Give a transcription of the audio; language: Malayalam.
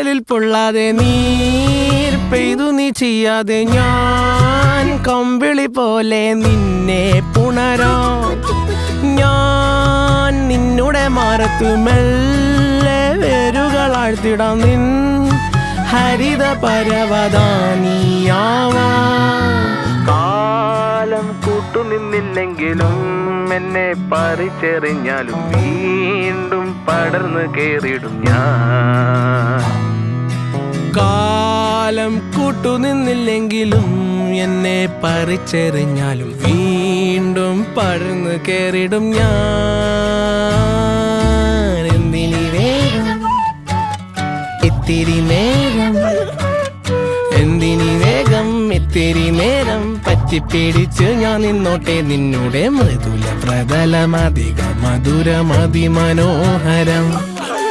കടലിൽ പൊള്ളാതെ നീർ പെയ്തു നീ ചെയ്യാതെ ഞാൻ കമ്പിളി പോലെ നിന്നെ പുണരാം. ഞാൻ നിന്നുടെ മാറത്തു മെല്ലെ വേരുകളാഴ്ത്തിടാം. നിൻ ഹരിത പരവതാനിയാവാം. കാലം കൂട്ടുനിന്നില്ലെങ്കിലും എന്നെ പറിച്ചെറിഞ്ഞാലും വീണ്ടും പടർന്നു കേറിടും ഞാൻ. കാലം കൂട്ടുനിന്നില്ലെങ്കിലും എന്നെ പറിച്ചെറിഞ്ഞാലും വീണ്ടും പടർന്നു കേറിടും ഞാൻ. എന്തിനി വേഗം ഇത്തിരി നേരം, എന്തിനി വേഗം ഇത്തിരി നേരം പറ്റിപ്പിടിച്ച് ഞാൻ നിന്നോട്ടെ നിന്നുടെ മൃദുല പ്രതലമധിക മധുരമതിമനോഹരം.